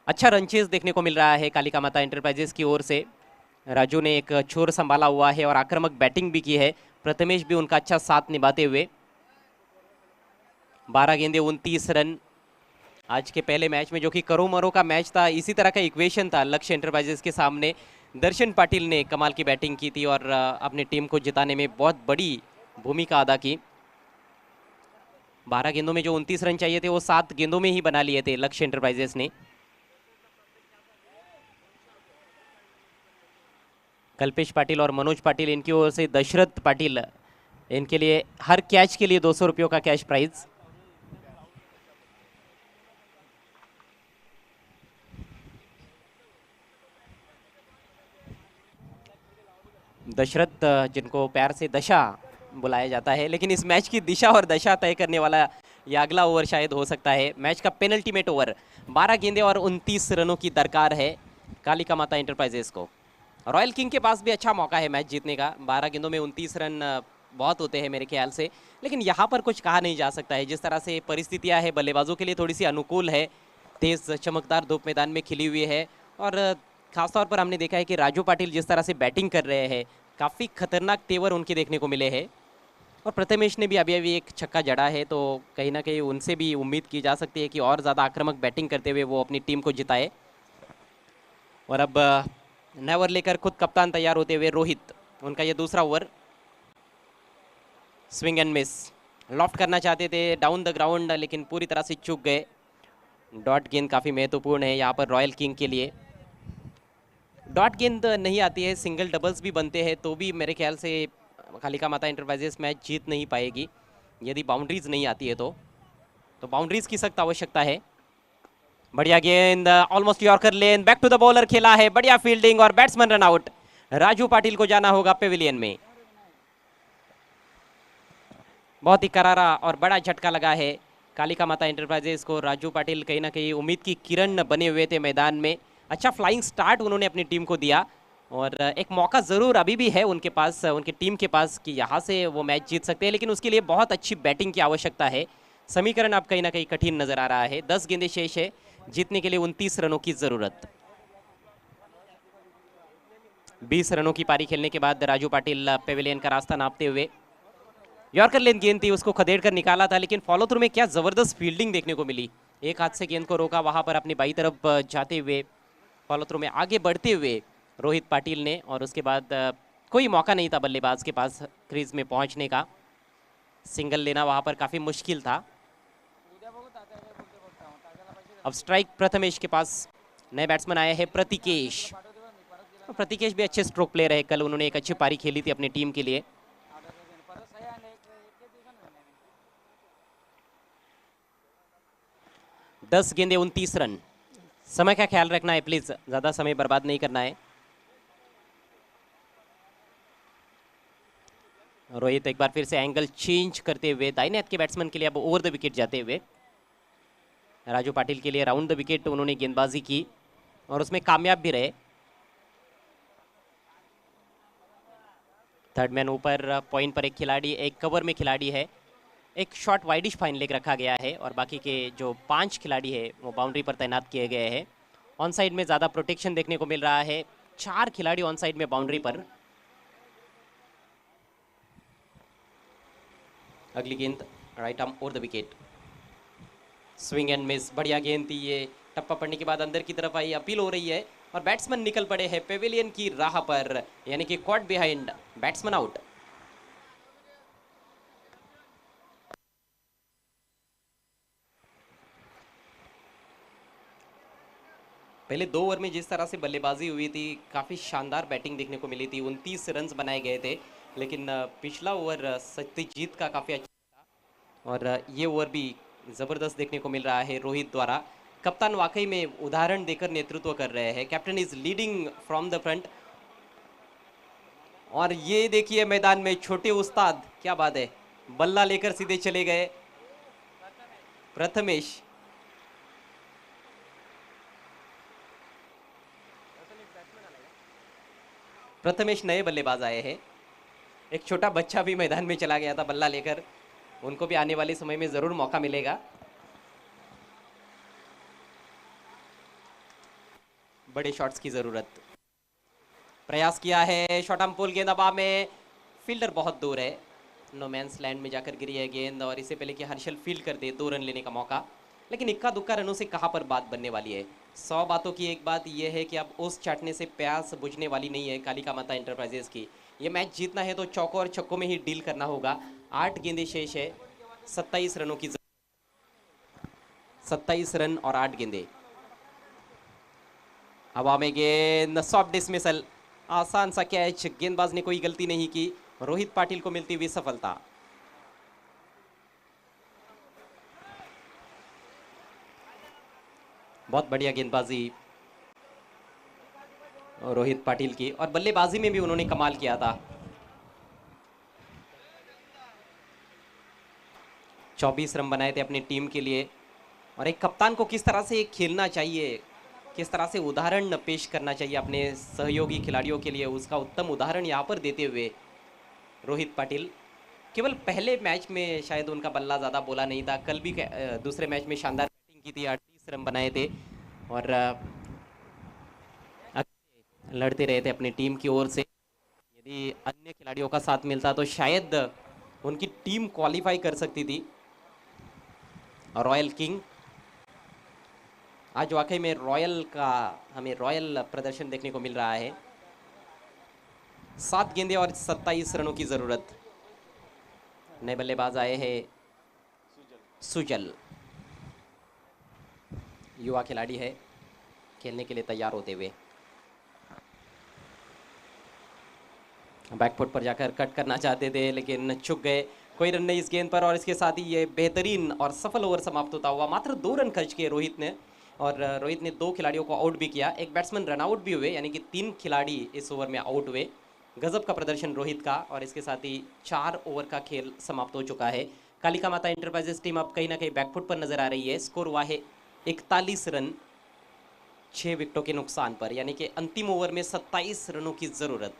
अच्छा रन चेज देखने को मिल रहा है कालिका माता इंटरप्राइजेस की ओर से। राजू ने एक छोर संभाला हुआ है और आक्रामक बैटिंग भी की है, प्रथमेश भी उनका अच्छा साथ निभाते हुए। 12 गेंदे 29 रन। आज के पहले मैच में, जो कि करो मरो का मैच था, इसी तरह का इक्वेशन था लक्ष्य इंटरप्राइजेस के सामने। दर्शन पाटिल ने कमाल की बैटिंग की थी और अपनी टीम को जिताने में बहुत बड़ी भूमिका अदा की। 12 गेंदों में जो 29 रन चाहिए थे, वो 7 गेंदों में ही बना लिए थे लक्ष्य इंटरप्राइजेस ने। कल्पेश पाटिल और मनोज पाटिल, इनकी ओर से दशरथ पाटिल, इनके लिए हर कैच के लिए 200 रुपयों का कैश प्राइज। दशरथ, जिनको प्यार से दशा बुलाया जाता है, लेकिन इस मैच की दिशा और दशा तय करने वाला यह अगला ओवर शायद हो सकता है। मैच का पेनल्टीमेट ओवर। 12 गेंदे और 29 रनों की दरकार है कालिका माता इंटरप्राइजेस को। रॉयल किंग के पास भी अच्छा मौका है मैच जीतने का। 12 गेंदों में 29 रन बहुत होते हैं मेरे ख्याल से, लेकिन यहाँ पर कुछ कहा नहीं जा सकता है। जिस तरह से परिस्थितियाँ है बल्लेबाजों के लिए थोड़ी सी अनुकूल है, तेज चमकदार धूप मैदान में खिली हुई है, और खासतौर पर हमने देखा है कि राजू पाटिल जिस तरह से बैटिंग कर रहे हैं, काफ़ी खतरनाक तेवर उनके देखने को मिले हैं। और प्रथमेश ने भी अभी अभी एक छक्का जड़ा है, तो कहीं ना कहीं उनसे भी उम्मीद की जा सकती है कि और ज़्यादा आक्रामक बैटिंग करते हुए वो अपनी टीम को जिताए। और अब नेवर लेकर खुद कप्तान तैयार होते हुए रोहित, उनका ये दूसरा over. Swing end miss, loft करना चाहते थे डाउन द ग्राउंड, लेकिन पूरी तरह से चूक गए। डॉट गेंद काफ़ी महत्वपूर्ण है यहाँ पर रॉयल किंग के लिए। डॉट गेंद नहीं आती है, सिंगल डबल्स भी बनते हैं, तो भी मेरे ख्याल से कालिका माता इंटरप्राइजेस मैच जीत नहीं पाएगी यदि बाउंड्रीज नहीं आती है तो बाउंड्रीज की सख्त आवश्यकता है। बढ़िया गेंद, almost yorker length, back to the bowler खेला है, बढ़िया फील्डिंग और batsman run out. Raju Patil को जाना होगा पेविलियन में। बहुत ही करारा और बड़ा झटका लगा है कालिका माता इंटरप्राइजेस को। राजू पाटिल कहीं ना कहीं उम्मीद की किरण बने हुए थे मैदान में। अच्छा फ्लाइंग स्टार्ट उन्होंने अपनी टीम को दिया, और एक मौका ज़रूर अभी भी है उनके पास, उनकी टीम के पास, कि यहाँ से वो मैच जीत सकते हैं, लेकिन उसके लिए बहुत अच्छी बैटिंग की आवश्यकता है। समीकरण अब कहीं ना कहीं कठिन नजर आ रहा है। 10 गेंदें शेष है, जीतने के लिए 29 रनों की जरूरत। 20 रनों की पारी खेलने के बाद राजू पाटिल पेविलियन का रास्ता नापते हुए यॉर्कर लेंथ गेंद थी, उसको खदेड़ कर निकाला था, लेकिन फॉलो थ्रू में क्या जबरदस्त फील्डिंग देखने को मिली। एक हाथ से गेंद को रोका, वहां पर अपनी बाई तरफ जाते हुए फॉलो थ्रू में आगे बढ़ते हुए रोहित पाटिल ने, और उसके बाद कोई मौका नहीं था बल्लेबाज के पास क्रीज में पहुंचने का। सिंगल लेना वहां पर काफी मुश्किल था। अब स्ट्राइक प्रथमेश के पास। नए बैट्समैन आए हैं प्रतिकेश। प्रतिकेश भी अच्छे स्ट्रोक प्लेयर है, कल उन्होंने एक अच्छी पारी खेली थी अपनी टीम के लिए। दस गेंदे 29 रन। समय का ख्याल रखना है प्लीज, ज्यादा समय बर्बाद नहीं करना है। रोहित एक बार फिर से एंगल चेंज करते हुए दाहिने हाथ के बैट्समैन के लिए अब ओवर द विकेट जाते हुए राजू पाटिल के लिए राउंड द विकेट उन्होंने गेंदबाजी की और उसमें कामयाब भी रहे। थर्ड मैन ऊपर, पॉइंट पर एक खिलाड़ी, एक कवर में खिलाड़ी है, एक शॉर्ट वाइडिश फाइन लेग रखा गया है और बाकी के जो 5 खिलाड़ी है वो बाउंड्री पर तैनात किए गए हैं। ऑन साइड में ज़्यादा प्रोटेक्शन देखने को मिल रहा है, 4 खिलाड़ी ऑन साइड में बाउंड्री पर। अगली गेंद right arm over the wicket, swing end miss, बढ़िया गेंद थी ये। टप्पा पड़ने के बाद अंदर की तरफ आई, अपील हो रही है और बैट्समैन निकल पड़े हैं पेविलियन की राह पर, यानी कि कॉट बिहाइंड, बैट्समैन आउट। पहले 2 ओवर में जिस तरह से बल्लेबाजी हुई थी, काफ़ी शानदार बैटिंग देखने को मिली थी, 29 रन बनाए गए थे, लेकिन पिछला ओवर सत्यजीत का काफ़ी अच्छा था और ये ओवर भी ज़बरदस्त देखने को मिल रहा है रोहित द्वारा। कप्तान वाकई में उदाहरण देकर नेतृत्व कर रहे हैं, captain is leading from the front. और ये देखिए मैदान में छोटे उस्ताद, क्या बात है, बल्ला लेकर सीधे चले गए प्रथमेश। प्रथमेश नए बल्लेबाज आए हैं, एक छोटा बच्चा भी मैदान में चला गया था बल्ला लेकर, उनको भी आने वाले समय में जरूर मौका मिलेगा। बड़े शॉट्स की जरूरत, प्रयास किया है, शॉट आर्म पुल, गेंद हवा में, फील्डर बहुत दूर है, नो मैंस लैंड में जाकर गिरी है गेंद और इससे पहले कि हर्षल फील्ड कर दे 2 रन लेने का मौका, लेकिन इक्का दुक्का रनों से कहाँ पर बात बनने वाली है। 100 बातों की एक बात यह है कि अब उस चाटने से प्यास बुझने वाली नहीं है कालिका माता इंटरप्राइजेस की। ये मैच जीतना है तो चौकों और छक्कों में ही डील करना होगा। 8 गेंदें शेष है, 27 रनों की 27 रन और 8 गेंदें। हवा में गेंद, सॉफ्ट डिसमिसल, आसान सा कैच, गेंदबाज ने कोई गलती नहीं की, रोहित पाटिल को मिलती हुई सफलता। बहुत बढ़िया गेंदबाजी रोहित पाटिल की और बल्लेबाजी में भी उन्होंने कमाल किया था। 24 रन बनाए थे अपनी टीम के लिए और एक कप्तान को किस तरह से खेलना चाहिए, किस तरह से उदाहरण पेश करना चाहिए अपने सहयोगी खिलाड़ियों के लिए, उसका उत्तम उदाहरण यहाँ पर देते हुए रोहित पाटिल। केवल पहले मैच में शायद उनका बल्ला ज़्यादा बोला नहीं था, कल भी दूसरे मैच में शानदार बैटिंग की थी, 38 रन बनाए थे और लड़ते रहे थे अपनी टीम की ओर से। यदि अन्य खिलाड़ियों का साथ मिलता तो शायद उनकी टीम क्वालिफाई कर सकती थी। रॉयल किंग, आज वाकई में रॉयल का हमें रॉयल प्रदर्शन देखने को मिल रहा है। 7 गेंदें और 27 रनों की जरूरत। नए बल्लेबाज आए हैं सुजल, युवा खिलाड़ी है, खेलने के लिए तैयार होते हुए बैकफुट पर जाकर कट करना चाहते थे लेकिन चूक गए। कोई रन नहीं इस गेंद पर और इसके साथ ही ये बेहतरीन और सफल ओवर समाप्त होता हुआ। मात्र 2 रन खर्च किए रोहित ने और रोहित ने 2 खिलाड़ियों को आउट भी किया, एक बैट्समैन रन आउट भी हुए, यानी कि 3 खिलाड़ी इस ओवर में आउट हुए। गजब का प्रदर्शन रोहित का और इसके साथ ही 4 ओवर का खेल समाप्त हो चुका है। कालिका माता इंटरप्राइजेस टीम अब कहीं ना कहीं बैकफुट पर नजर आ रही है। स्कोर हुआ है 41 रन 6 विकेटों के नुकसान पर, यानी कि अंतिम ओवर में 27 रनों की जरूरत।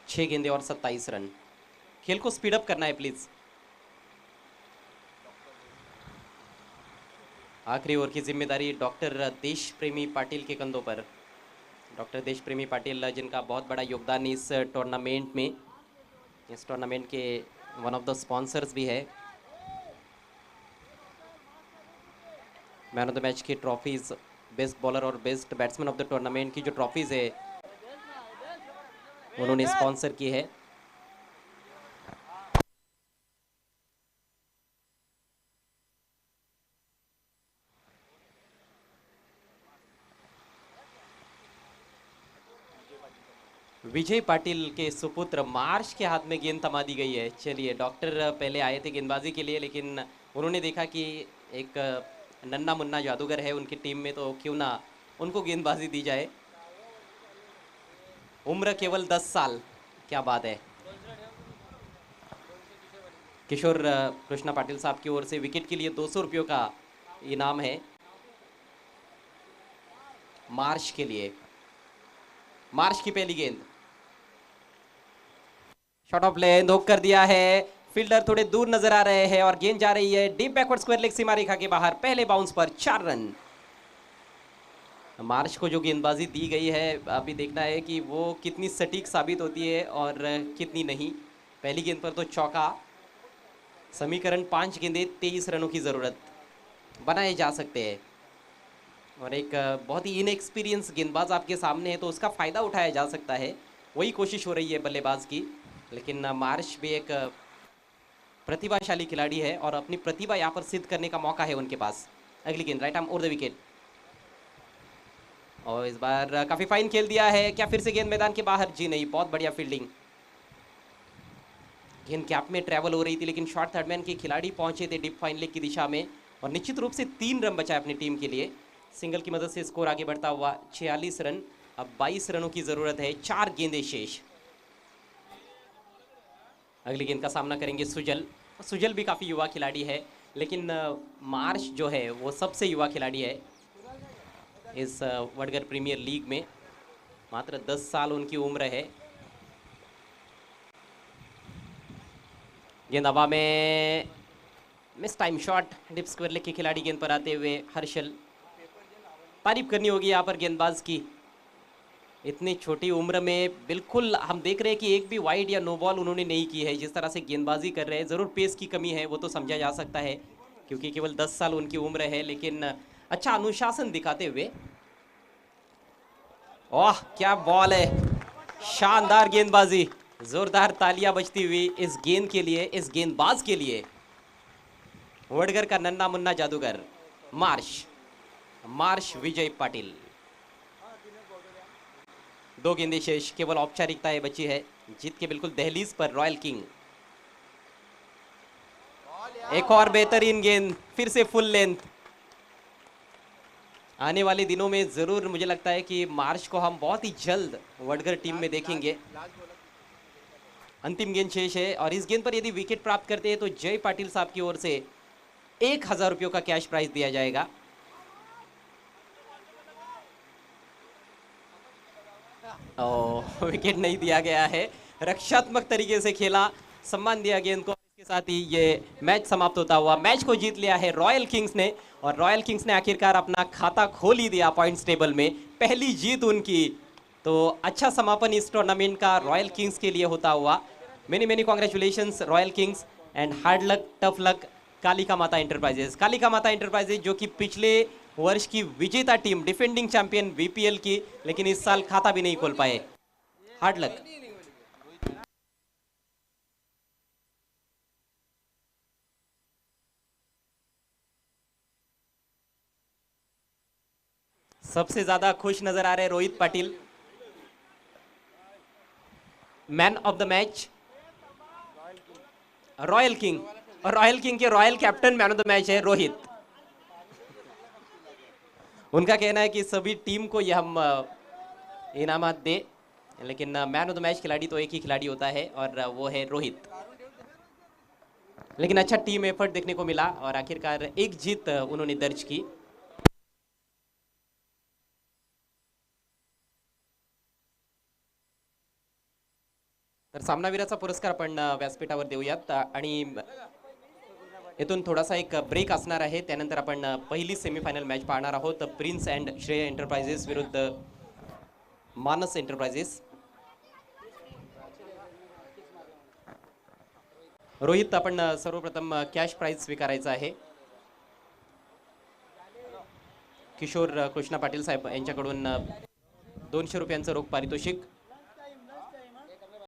6 गेंदें और 27 रन। खेल को स्पीड अप करना है प्लीज। आखिरी ओवर की जिम्मेदारी डॉक्टर देश प्रेमी पाटिल के कंधों पर। डॉक्टर देशप्रेमी पाटिल जिनका बहुत बड़ा योगदान इस टूर्नामेंट में, इस टूर्नामेंट के वन ऑफ द स्पॉन्सर्स भी है। मैन ऑफ द मैच की ट्रॉफीज, बेस्ट बॉलर और best batsman of the tournament की जो ट्रॉफीज है उन्होंने स्पॉन्सर की है। विजय पाटिल के सुपुत्र मार्श के हाथ में गेंद थमा दी गई है। चलिए, डॉक्टर पहले आए थे गेंदबाजी के लिए, लेकिन उन्होंने देखा कि एक नन्ना मुन्ना जादूगर है उनकी टीम में, तो क्यों ना उनको गेंदबाजी दी जाए। उम्र केवल 10 साल, क्या बात है। किशोर कृष्णा पाटिल साहब की ओर से विकेट के लिए 200 रुपयों का इनाम है मार्श के लिए। मार्श की पहली गेंद, शॉट ऑफ लेंथ हुक कर दिया है, फील्डर थोड़े दूर नजर आ रहे हैं और गेंद जा रही है डीप बैकवर्ड स्क्वायर लेग सीमा रेखा के बाहर। पहले बाउंस पर 4 रन। मार्श को जो गेंदबाजी दी गई है, अभी देखना है कि वो कितनी सटीक साबित होती है और कितनी नहीं। पहली गेंद पर तो चौका। समीकरण 5 गेंदें 23 रनों की ज़रूरत बनाए जा सकते हैं और एक बहुत ही इनएक्सपीरियंस गेंदबाज आपके सामने है तो उसका फ़ायदा उठाया जा सकता है। वही कोशिश हो रही है बल्लेबाज की, लेकिन मार्श भी एक प्रतिभाशाली खिलाड़ी है और अपनी प्रतिभा यहाँ पर सिद्ध करने का मौका है उनके पास। अगली गेंद right arm over the wicket और इस बार काफ़ी फाइन खेल दिया है। क्या फिर से गेंद मैदान के बाहर? जी नहीं, बहुत बढ़िया फील्डिंग। गेंद कैप में ट्रैवल हो रही थी लेकिन शॉर्ट थर्ड मैन के खिलाड़ी पहुंचे थे डीप फाइन लेग की दिशा में और निश्चित रूप से 3 रन बचाए अपनी टीम के लिए। सिंगल की मदद से स्कोर आगे बढ़ता हुआ 46 रन। अब 22 रनों की ज़रूरत है, 4 गेंदें शेष। अगली गेंद का सामना करेंगे सुजल। सुजल भी काफ़ी युवा खिलाड़ी है, लेकिन मार्श जो है वो सबसे युवा खिलाड़ी है इस वडगर प्रीमियर लीग में। मात्र 10 साल उनकी उम्र है। गेंद हवा में, mistime shot, deep square leg के खिलाड़ी गेंद पर आते हुए हर्षल। तारीफ करनी होगी यहाँ पर गेंदबाज की, इतनी छोटी उम्र में बिल्कुल हम देख रहे हैं कि एक भी वाइड या नो बॉल उन्होंने नहीं की है। जिस तरह से गेंदबाजी कर रहे हैं, ज़रूर पेस की कमी है वो तो समझा जा सकता है क्योंकि केवल 10 साल उनकी उम्र है, लेकिन अच्छा अनुशासन दिखाते हुए। ओह क्या बॉल है, शानदार गेंदबाजी। जोरदार तालियां बजती हुई इस गेंद के लिए, इस गेंदबाज के लिए। वडगर का नन्ना मुन्ना जादूगर मार्श विजय पाटिल। 2 गेंदें शेष, केवल औपचारिकताएं बची है। जीत के बिल्कुल दहलीज पर रॉयल किंग। एक और बेहतरीन गेंद, फिर से फुल लेंथ। आने वाले दिनों में जरूर मुझे लगता है कि मार्च को हम बहुत ही जल्द वडगर टीम में देखेंगे। अंतिम गेंद शेष है और इस गेंद पर यदि विकेट प्राप्त करते हैं तो जय पाटिल साहब की ओर से 1000 रुपयों का कैश प्राइज दिया जाएगा। विकेट नहीं दिया गया है, रक्षात्मक तरीके से खेला, सम्मान दिया गेंद को। इसके साथ ही ये मैच समाप्त होता हुआ। मैच को जीत लिया है रॉयल किंग्स ने और रॉयल किंग्स ने आखिरकार अपना खाता खोल ही दिया पॉइंट्स टेबल में। पहली जीत उनकी, तो अच्छा समापन इस टूर्नामेंट का रॉयल किंग्स के लिए होता हुआ। Many congratulations Royal Kings and hard luck, tough luck Kalika Mata enterprises. Kalika Mata enterprises जो कि पिछले वर्ष की विजेता टीम, डिफेंडिंग चैंपियन बीपीएल की, लेकिन इस साल खाता भी नहीं खोल पाए। Hard luck. सबसे ज्यादा खुश नजर आ रहे Rohit Patil. Man of the match Royal King, और रॉयल किंग के Royal captain man of the match है रोहित। उनका कहना है कि सभी टीम को ये हम इनामात दे, लेकिन मैन ऑफ द मैच खिलाड़ी तो एक ही खिलाड़ी होता है और वो है रोहित। लेकिन अच्छा टीम एफर्ट देखने को मिला और आखिरकार एक जीत उन्होंने दर्ज की। तर सामनावीराचा पुरस्कार आपण व्यासपीठावर देऊयात आणि इथून थोडासा एक ब्रेक असणार आहे। त्यानंतर आपण पहिली सेमीफायनल मॅच पाहणार आहोत, प्रिन्स अँड श्रेय एंटरप्राइजेस विरुद्ध मानस एंटरप्राइजेस. रोहित, आपण सर्वप्रथम कॅश प्राइज स्वीकारायचा आहे. किशोर कृष्णा पाटील साहेब यांच्याकडून 200 रुपयांचं रोख पारितोषिक.